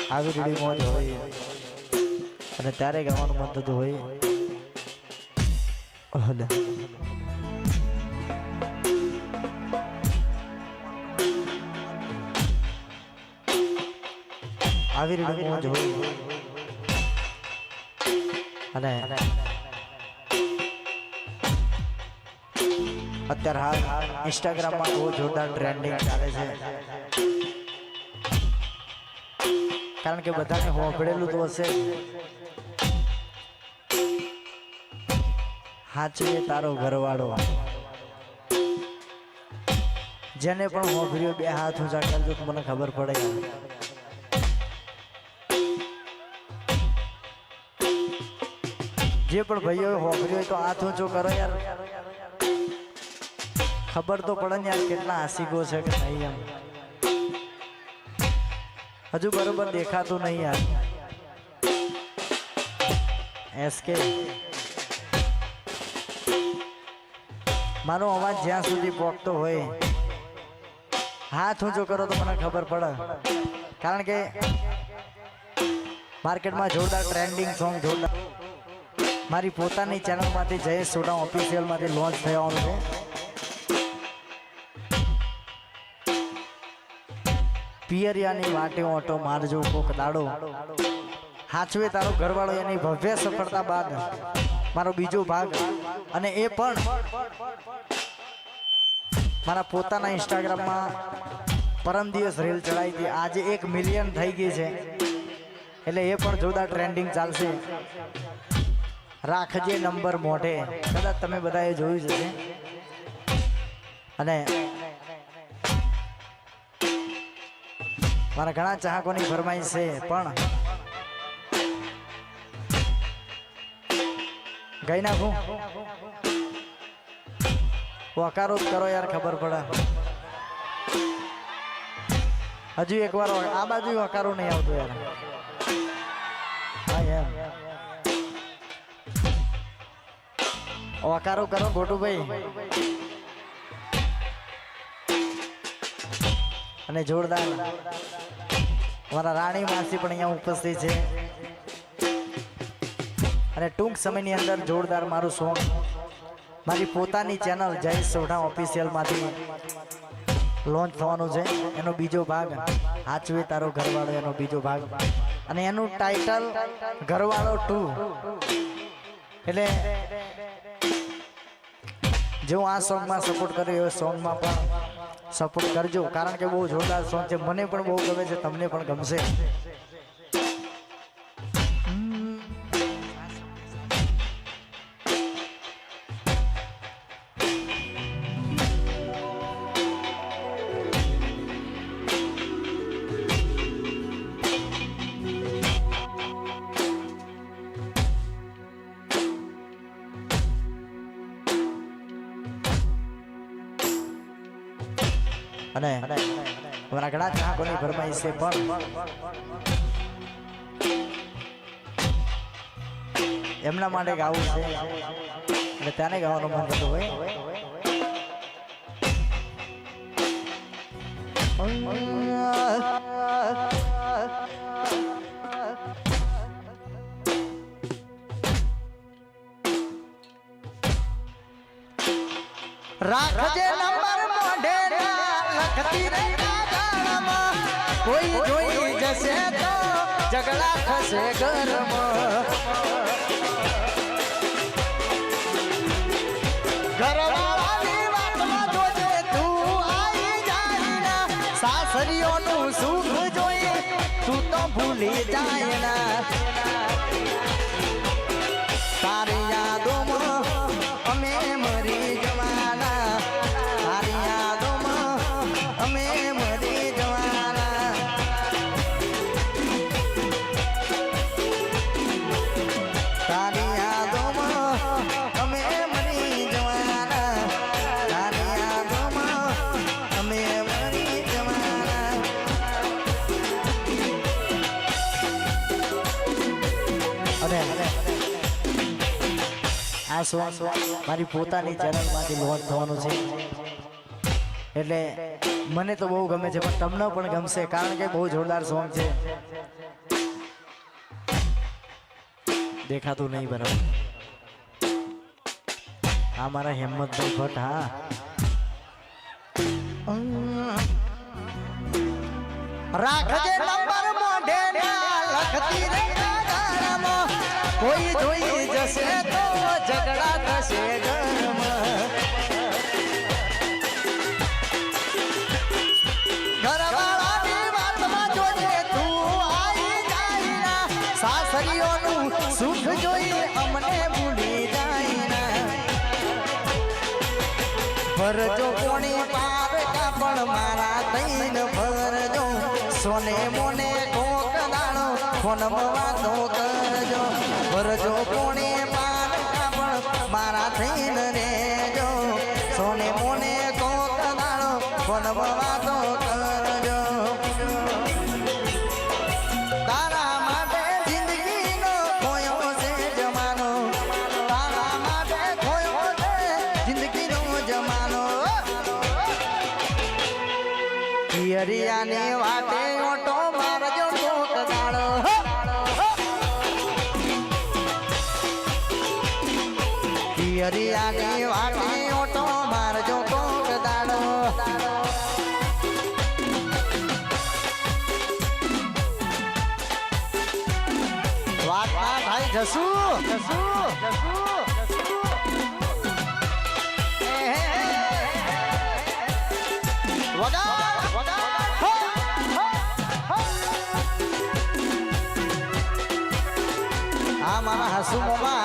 આવી રીડી મોજ હોય અને ત્યારે ગાવાનું મન થતું હોય આવી રીડી મોજ હોય અને અત્યારે હાલ ઇન્સ્ટાગ્રામમાં બહુ જોરદાર ટ્રેન્ડિંગ ચાલે છે કારણ કે બધાને હોંભળેલું તો હશે હાચવે તારો ઘરવાળો જેને પણ હોંભળ્યો બે હાથ ઊંચા કરજો તો મને ખબર પડે જે પણ ભાઈઓ હોંભળ્યો તો હાથ ઊંચો કરો યાર ખબર તો પડે ને યાર કેટલા આશિકો છે કે નહીં એમ હજુ બરોબર દેખાતું નહીં યાર એસકે મારો અવાજ જ્યાં સુધી પહોંચતો હોય હાથ ઊંચો કરો તો મને ખબર પડે કારણ કે માર્કેટમાં જોરદાર ટ્રેન્ડિંગ સોંગ જોરદાર મારી પોતાની ચેનલમાંથી જયેશ સોઢા ઓફિશિયલમાંથી લોન્ચ થવાનું છે પિયરિયાની વાટે ઓટો મારજો કોક દાડો હાચવે તારો ઘરવાળો એની ભવ્ય સફળતા બાદ મારો બીજો ભાગ અને એ પણ મારા પોતાના ઇન્સ્ટાગ્રામમાં પરમ દિવસ રીલ ચડાવી હતી આજે 1 મિલિયન થઈ ગઈ છે એટલે એ પણ જોરદાર ટ્રેન્ડિંગ ચાલશે રાખજે નંબર મોઢે કદાચ તમે બધાએ જોયું છે અને મારા ઘણા ચાહકોની ફરમાઈશ છે પણ ગઈ નાખું વકારો જ કરો યાર ખબર પડે હજુ એકવાર આ બાજુ વકારો નહીં આવતો યાર હા એમ વકારો કરો ગોટુભાઈ અને જોરદાર મારા રાણી માસી પણ અહીંયા ઉપસ્થિત છે અને ટૂંક સમયની અંદર જોરદાર મારું સોંગ મારી પોતાની ચેનલ જયેશ સોઢા ઓફિશિયલમાંથી લોન્ચ થવાનું છે એનો બીજો ભાગ હાચવે તારો ઘરવાળો એનો બીજો ભાગ અને એનું ટાઇટલ ઘરવાળો 2 એટલે જો આ સોંગમાં સપોર્ટ કર્યો એ સોંગમાં પણ સપોર્ટ કરજો કારણ કે બહુ જોરદાર સોંગ છે મને પણ બહુ ગમે છે તમને પણ ગમશે અને અમારા ઘણા ચાહકોની ફરમાઈશ છે પણ એમના માટે ગાવું છે અને તેને ગાવાનું મન થતું હોય રાખજે નંબર મોઢે કોઈ જોઈ જશે તો ઝઘડા થશે ઘરમાં ઘરવાળાની વાતમાં જોજે તું આવી જાય સાસરીઓનું સુખ જોઈ તું તો ભૂલી જાય ના તારી યાદોમાં અમે મરી જવાના તારી યાદોમાં અમે મરી જવાના તારી યાદોમાં અમે મરી જવાના તારી યાદોમાં અમે મરી જવાના અને આ સોંગ મારી પોતાની ચેનલમાંથી લોન્ચ થવાનું છે એટલે મને તો બહુ ગમે છે, પણ તમને પણ ગમશે કારણ કે બહુ જોરદાર સોંગ છે. દેખાતું નહીં બરાબર. હા મારા હેમંતભાઈ ભટ્ટ. હા રાખજે નંબર મોઢે ના લખતી રે ગારામાં, કોઈ જોઈ જશે તો ઝઘડા થશે ઘરમાં. ઘરવાળાની વાતમાં જોજે તું આવી જાય ના, સાસરીઓનું સુખ જોઈ અમને ભૂલી જાય ના. ભરજો કોણી પાર કાપડ મારા દઈન ભરજો, સોને મોને કોક દાણો ફોનમાં વાતો કરજો. ભરજો કોણી પાર કાપડ મારા થઈને રેજો, સોને મોને કોક દાણો ફોનમાં વાતો કરજો. તારા માટે જિંદગીનો ખોયો છે જમાનો, તારા માટે ખોયો છે જિંદગીનો જમાનો. પિયરિયાની વાટે ઓટો મારજો કોક દાડો, પિયરિયાની વાટે ઓટો મારજો કોક દાડો. વાત ના થાય જસુ જસુ જસુ. હા મારા હસુ મામા